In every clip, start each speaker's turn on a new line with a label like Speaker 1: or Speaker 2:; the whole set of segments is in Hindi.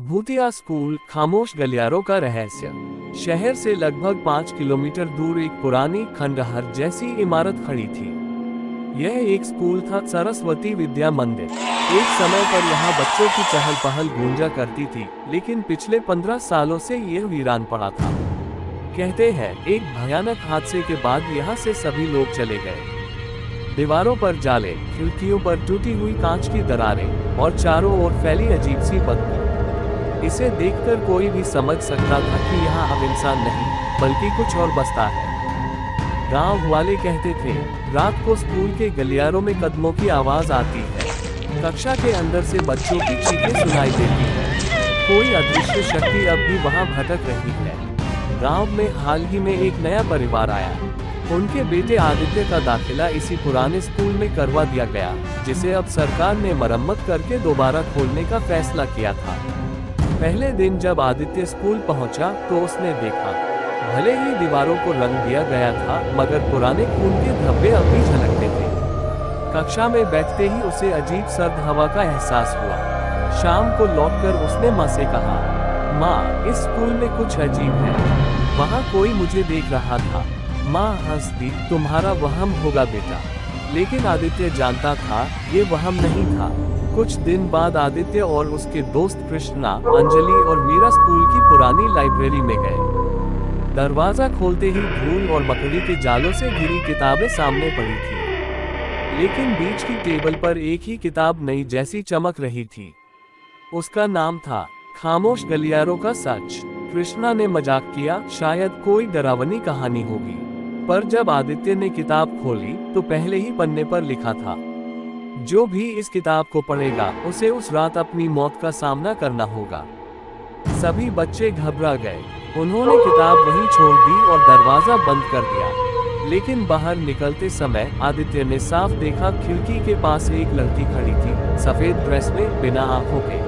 Speaker 1: भूतिया स्कूल, खामोश गलियारों का रहस्य। शहर से लगभग 5 किलोमीटर दूर एक पुरानी खंडहर जैसी इमारत खड़ी थी। यह एक स्कूल था, सरस्वती विद्या मंदिर। एक समय पर यहाँ बच्चों की चहल पहल गूंजा करती थी, लेकिन पिछले 15 सालों से यह वीरान पड़ा था। कहते हैं एक भयानक हादसे के बाद यहाँ से सभी लोग चले गए। दीवारों पर जाले, खिड़कियों पर टूटी हुई कांच की दरारें और चारों ओर फैली अजीब सी बदबू। इसे देखकर कोई भी समझ सकता था कि यहाँ अब इंसान नहीं बल्कि कुछ और बसता है। गांव वाले कहते थे रात को स्कूल के गलियारों में कदमों की आवाज आती है। कक्षा के अंदर से बच्चों की चीखें सुनाई देती है। कोई अदृश्य शक्ति अब भी वहां भटक रही है। गांव में हाल ही में एक नया परिवार आया। उनके बेटे आदित्य का दाखिला इसी पुराने स्कूल में करवा दिया गया, जिसे अब सरकार ने मरम्मत करके दोबारा खोलने का फैसला किया था। पहले दिन जब आदित्य स्कूल पहुंचा तो उसने देखा भले ही दीवारों को रंग दिया गया था, मगर पुराने खून के धब्बे अब भी झलकते थे। कक्षा में बैठते ही उसे अजीब सर्द हवा का एहसास हुआ। शाम को लौटकर उसने माँ से कहा, माँ, इस स्कूल में कुछ अजीब है। वहाँ कोई मुझे देख रहा था। माँ हंस दी, तुम्हारा वहम होगा बेटा। लेकिन आदित्य जानता था ये वहम नहीं था। कुछ दिन बाद आदित्य और उसके दोस्त कृष्णा, अंजलि और मीरा स्कूल की पुरानी लाइब्रेरी में गए। दरवाजा खोलते ही धूल और मकड़ी के जालों से घिरी किताबें सामने पड़ी थी, लेकिन बीच की टेबल पर एक ही किताब नई जैसी चमक रही थी। उसका नाम था खामोश गलियारों का सच। कृष्णा ने मजाक किया, शायद कोई डरावनी कहानी होगी। पर जब आदित्य ने किताब खोली तो पहले ही पन्ने पर लिखा था, जो भी इस किताब को पढ़ेगा उसे उस रात अपनी मौत का सामना करना होगा। सभी बच्चे घबरा गए। उन्होंने किताब वहीं छोड़ दी और दरवाजा बंद कर दिया। लेकिन बाहर निकलते समय आदित्य ने साफ देखा, खिड़की के पास एक लड़की खड़ी थी, सफेद ड्रेस में, बिना आंखों के।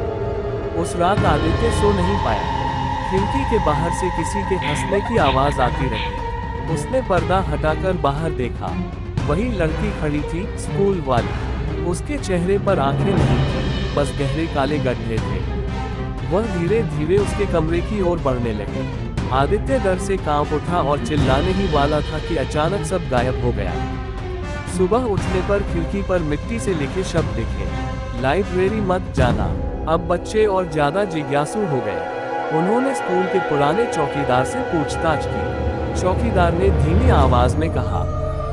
Speaker 1: उस रात आदित्य सो नहीं पाया। खिड़की के बाहर से किसी के हंसने की आवाज आती रही। उसने पर्दा हटाकर बाहर देखा। वही लड़की खड़ी थी, स्कूल वाली। उसके चेहरे पर आंखें नहीं थी, बस गहरे काले गड्ढे थे। वह धीरे धीरे उसके कमरे की ओर बढ़ने लगी। आदित्य डर से कांप उठा और चिल्लाने ही वाला था कि अचानक सब गायब हो गया। सुबह उठने पर खिड़की पर मिट्टी से लिखे शब्द दिखे, लाइब्रेरी मत जाना। अब बच्चे और ज्यादा जिज्ञासु हो गए। उन्होंने स्कूल के पुराने चौकीदार से पूछताछ की। चौकीदार ने धीमी आवाज में कहा,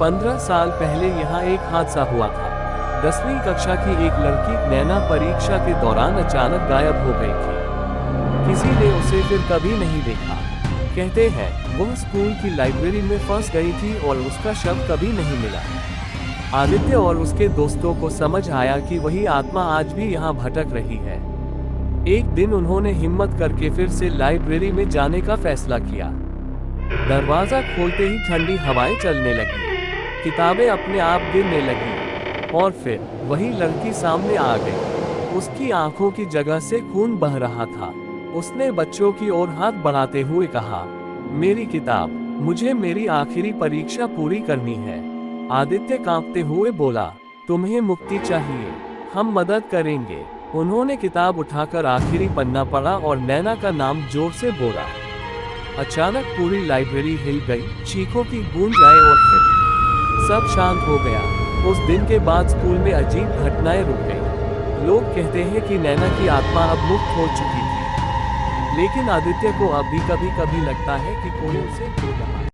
Speaker 1: 15 साल पहले यहाँ एक हादसा हुआ था। 10वीं कक्षा की एक लड़की नैना परीक्षा के दौरान अचानक गायब हो गई थी। किसी ने उसे फिर कभी नहीं देखा। कहते हैं वह स्कूल की लाइब्रेरी में फंस गई थी और उसका शव कभी नहीं मिला। आदित्य और उसके दोस्तों को समझ आया कि वही आत्मा आज भी यहाँ भटक रही है। एक दिन उन्होंने हिम्मत करके फिर से लाइब्रेरी में जाने का फैसला किया। दरवाजा खोलते ही ठंडी हवाएं चलने लगी, किताबें अपने आप गिरने लगी और फिर वही लड़की सामने आ गई। उसकी आंखों की जगह से खून बह रहा था। उसने बच्चों की ओर हाथ बढ़ाते हुए कहा, मेरी किताब, मुझे मेरी आखिरी परीक्षा पूरी करनी है। आदित्य कांपते हुए बोला, तुम्हें मुक्ति चाहिए, हम मदद करेंगे। उन्होंने किताब उठाकर आखिरी पन्ना पढ़ा और नैना का नाम जोर से बोला। अचानक पूरी लाइब्रेरी हिल गई, चीखों की गूंज आए और फिर सब शांत हो गया। उस दिन के बाद स्कूल में अजीब घटनाएं रुक गई। लोग कहते हैं कि नैना की आत्मा अब मुक्त हो चुकी थी, लेकिन आदित्य को अब भी कभी कभी लगता है कि कोई उसे ढूंढ रहा है।